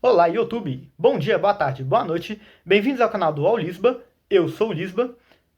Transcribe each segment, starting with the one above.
Olá, YouTube! Bom dia, boa tarde, boa noite. Bem-vindos ao canal do Lisba. Eu sou o Lisba.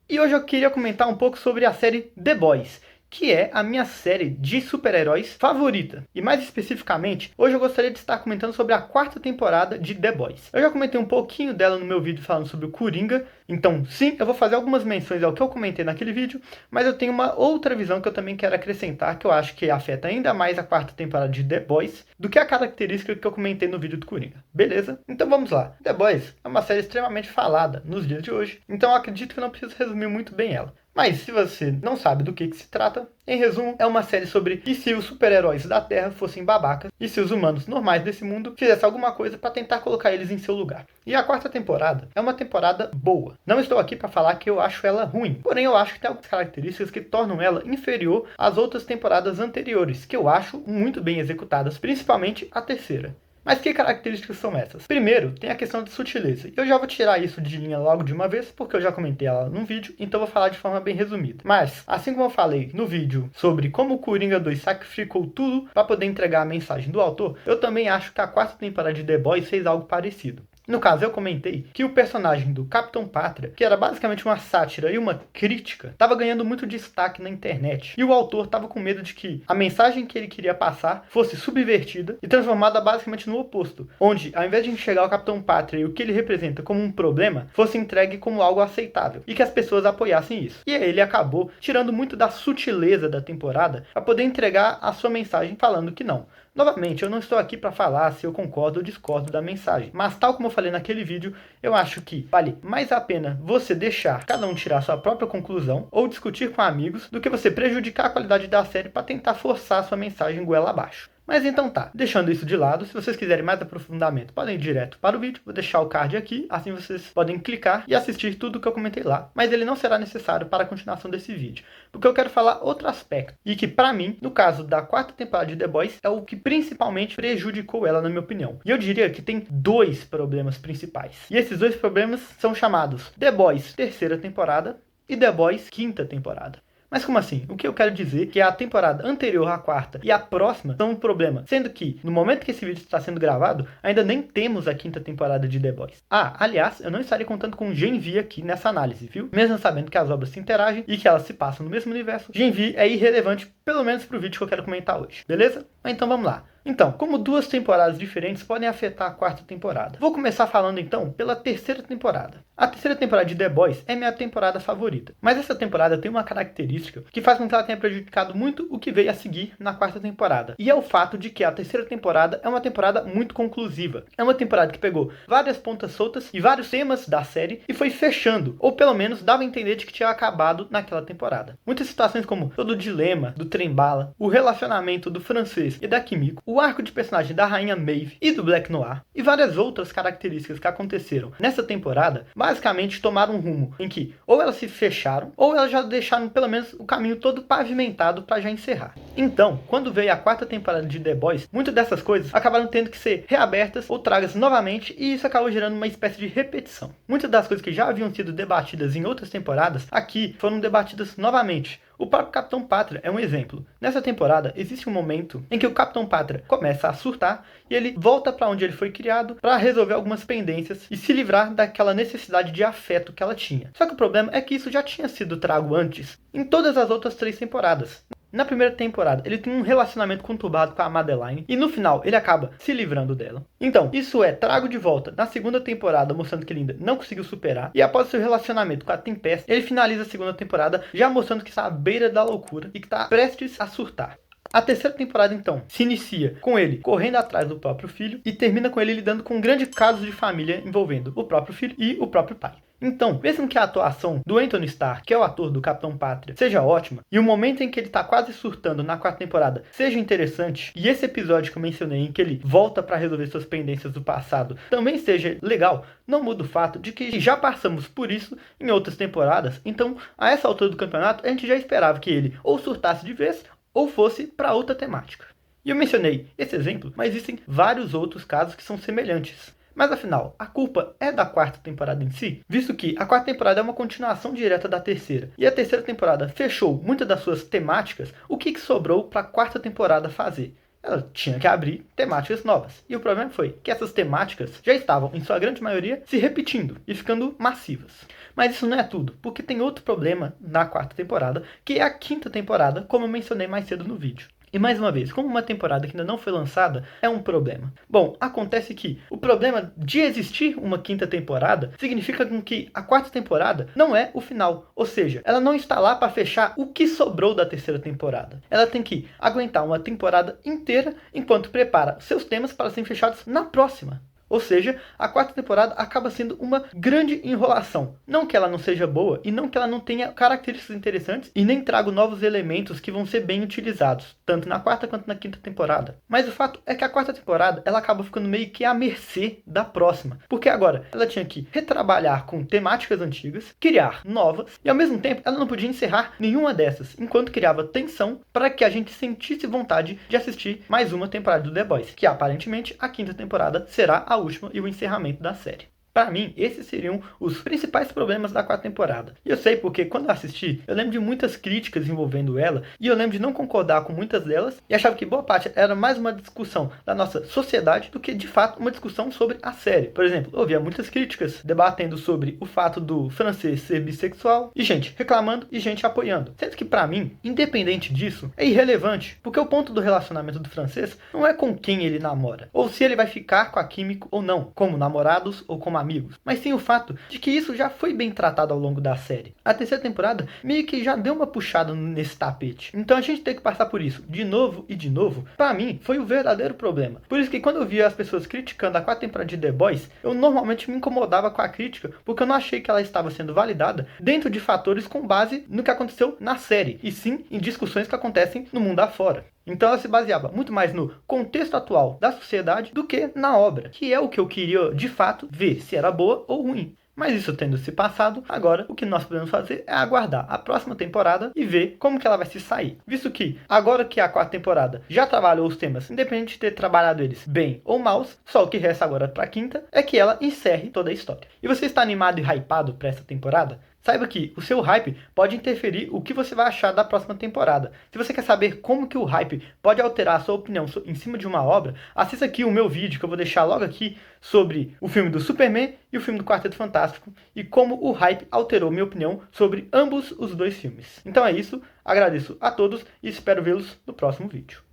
E hoje eu queria comentar um pouco sobre a série The Boys, que é a minha série de super-heróis favorita. E mais especificamente, hoje eu gostaria de estar comentando sobre a quarta temporada de The Boys. Eu já comentei um pouquinho dela no meu vídeo falando sobre o Coringa, então sim, eu vou fazer algumas menções ao que eu comentei naquele vídeo, mas eu tenho uma outra visão que eu também quero acrescentar, que eu acho que afeta ainda mais a quarta temporada de The Boys, do que a característica que eu comentei no vídeo do Coringa. Beleza? Então vamos lá. The Boys é uma série extremamente falada nos dias de hoje, então eu acredito que eu não preciso resumir muito bem ela. Mas se você não sabe do que se trata, em resumo, é uma série sobre e se os super-heróis da Terra fossem babacas e se os humanos normais desse mundo fizessem alguma coisa para tentar colocar eles em seu lugar. E a quarta temporada é uma temporada boa. Não estou aqui para falar que eu acho ela ruim, porém eu acho que tem algumas características que tornam ela inferior às outras temporadas anteriores, que eu acho muito bem executadas, principalmente a terceira. Mas que características são essas? Primeiro, tem a questão de sutileza. Eu já vou tirar isso de linha logo de uma vez, porque eu já comentei ela num vídeo, então vou falar de forma bem resumida. Mas, assim como eu falei no vídeo sobre como o Coringa 2 sacrificou tudo para poder entregar a mensagem do autor, eu também acho que a quarta temporada de The Boys fez algo parecido. No caso, eu comentei que o personagem do Capitão Pátria, que era basicamente uma sátira e uma crítica, estava ganhando muito destaque na internet. E o autor estava com medo de que a mensagem que ele queria passar fosse subvertida e transformada basicamente no oposto, onde, ao invés de enxergar o Capitão Pátria e o que ele representa como um problema, fosse entregue como algo aceitável e que as pessoas apoiassem isso. E aí ele acabou tirando muito da sutileza da temporada para poder entregar a sua mensagem falando que não. Novamente, eu não estou aqui para falar se eu concordo ou discordo da mensagem, mas tal como eu falei naquele vídeo, eu acho que vale mais a pena você deixar cada um tirar sua própria conclusão ou discutir com amigos do que você prejudicar a qualidade da série para tentar forçar a sua mensagem goela abaixo. Mas então tá, deixando isso de lado, se vocês quiserem mais aprofundamento, podem ir direto para o vídeo, vou deixar o card aqui, assim vocês podem clicar e assistir tudo que eu comentei lá, mas ele não será necessário para a continuação desse vídeo, porque eu quero falar outro aspecto, e que para mim, no caso da quarta temporada de The Boys, é o que principalmente prejudicou ela na minha opinião. E eu diria que tem dois problemas principais, e esses dois problemas são chamados The Boys terceira temporada e The Boys quinta temporada. Mas como assim? O que eu quero dizer é que a temporada anterior à quarta e a próxima são um problema. Sendo que, no momento que esse vídeo está sendo gravado, ainda nem temos a quinta temporada de The Boys. Aliás, eu não estarei contando com Gen V aqui nessa análise, viu? Mesmo sabendo que as obras se interagem e que elas se passam no mesmo universo, Gen V é irrelevante, pelo menos para o vídeo que eu quero comentar hoje. Beleza? Então vamos lá. Então, como duas temporadas diferentes podem afetar a quarta temporada? Vou começar falando então pela terceira temporada. A terceira temporada de The Boys é minha temporada favorita, mas essa temporada tem uma característica que faz com que ela tenha prejudicado muito o que veio a seguir na quarta temporada. E é o fato de que a terceira temporada é uma temporada muito conclusiva. É uma temporada que pegou várias pontas soltas e vários temas da série e foi fechando, ou pelo menos dava a entender de que tinha acabado naquela temporada. Muitas situações como todo o dilema do trem-bala, o relacionamento do francês e da Kimiko, o arco de personagem da rainha Maeve e do Black Noir, e várias outras características que aconteceram nessa temporada, basicamente tomaram um rumo em que ou elas se fecharam, ou elas já deixaram pelo menos o caminho todo pavimentado para já encerrar. Então, quando veio a quarta temporada de The Boys, muitas dessas coisas acabaram tendo que ser reabertas ou tragas novamente, e isso acabou gerando uma espécie de repetição. Muitas das coisas que já haviam sido debatidas em outras temporadas, aqui foram debatidas novamente. O próprio Capitão Pátria é um exemplo. Nessa temporada, existe um momento em que o Capitão Pátria começa a surtar e ele volta para onde ele foi criado para resolver algumas pendências e se livrar daquela necessidade de afeto que ela tinha. Só que o problema é que isso já tinha sido trago antes em todas as outras 3 temporadas. Na primeira temporada, ele tem um relacionamento conturbado com a Madeline e no final ele acaba se livrando dela. Então, isso é trago de volta na segunda temporada, mostrando que ele ainda não conseguiu superar. E após seu relacionamento com a Tempest, ele finaliza a segunda temporada já mostrando que está à beira da loucura e que está prestes a surtar. A terceira temporada, então, se inicia com ele correndo atrás do próprio filho e termina com ele lidando com um grande caso de família envolvendo o próprio filho e o próprio pai. Então, mesmo que a atuação do Anthony Starr, que é o ator do Capitão Pátria, seja ótima, e o momento em que ele está quase surtando na quarta temporada seja interessante, e esse episódio que eu mencionei em que ele volta para resolver suas pendências do passado também seja legal, não muda o fato de que já passamos por isso em outras temporadas, então a essa altura do campeonato a gente já esperava que ele ou surtasse de vez ou fosse para outra temática. E eu mencionei esse exemplo, mas existem vários outros casos que são semelhantes. Mas afinal, a culpa é da quarta temporada em si? Visto que a quarta temporada é uma continuação direta da terceira, e a terceira temporada fechou muitas das suas temáticas, o que sobrou para a quarta temporada fazer? ela tinha que abrir temáticas novas. E o problema foi que essas temáticas já estavam, em sua grande maioria, se repetindo e ficando massivas. Mas isso não é tudo, porque tem outro problema na quarta temporada, que é a quinta temporada, como eu mencionei mais cedo no vídeo. E mais uma vez, como uma temporada que ainda não foi lançada, é um problema. Bom, acontece que o problema de existir uma quinta temporada significa que a quarta temporada não é o final. Ou seja, ela não está lá para fechar o que sobrou da terceira temporada. Ela tem que aguentar uma temporada inteira enquanto prepara seus temas para serem fechados na próxima. Ou seja, a quarta temporada acaba sendo uma grande enrolação. Não que ela não seja boa e não que ela não tenha características interessantes e nem traga novos elementos que vão ser bem utilizados, tanto na quarta quanto na quinta temporada. Mas o fato é que a quarta temporada ela acaba ficando meio que à mercê da próxima. Porque agora ela tinha que retrabalhar com temáticas antigas, criar novas e ao mesmo tempo ela não podia encerrar nenhuma dessas, enquanto criava tensão para que a gente sentisse vontade de assistir mais uma temporada do The Boys, que aparentemente a quinta temporada será a última e o encerramento da série. Para mim, esses seriam os principais problemas da quarta temporada. E eu sei porque quando eu assisti, eu lembro de muitas críticas envolvendo ela, e eu lembro de não concordar com muitas delas, e achava que boa parte era mais uma discussão da nossa sociedade do que, de fato, uma discussão sobre a série. Por exemplo, eu ouvia muitas críticas debatendo sobre o fato do francês ser bissexual, e gente reclamando e gente apoiando. Sendo que, para mim, independente disso, é irrelevante, porque o ponto do relacionamento do francês não é com quem ele namora, ou se ele vai ficar com a Kimiko ou não, como namorados ou como amigos, mas sim o fato de que isso já foi bem tratado ao longo da série. A terceira temporada meio que já deu uma puxada nesse tapete. Então a gente tem que passar por isso de novo e de novo, para mim, foi o verdadeiro problema. Por isso que quando eu via as pessoas criticando a quarta temporada de The Boys, eu normalmente me incomodava com a crítica, porque eu não achei que ela estava sendo validada dentro de fatores com base no que aconteceu na série, e sim em discussões que acontecem no mundo afora. Então ela se baseava muito mais no contexto atual da sociedade do que na obra, que é o que eu queria de fato ver, se era boa ou ruim. Mas isso tendo se passado, agora o que nós podemos fazer é aguardar a próxima temporada e ver como que ela vai se sair. Visto que, agora que a quarta temporada já trabalhou os temas, independente de ter trabalhado eles bem ou maus, só o que resta agora para a quinta é que ela encerre toda a história. E você está animado e hypado para essa temporada? Saiba que o seu hype pode interferir o que você vai achar da próxima temporada. Se você quer saber como que o hype pode alterar a sua opinião em cima de uma obra, assista aqui o meu vídeo que eu vou deixar logo aqui sobre o filme do Superman e o filme do Quarteto Fantástico e como o hype alterou minha opinião sobre ambos os dois filmes. Então é isso, agradeço a todos e espero vê-los no próximo vídeo.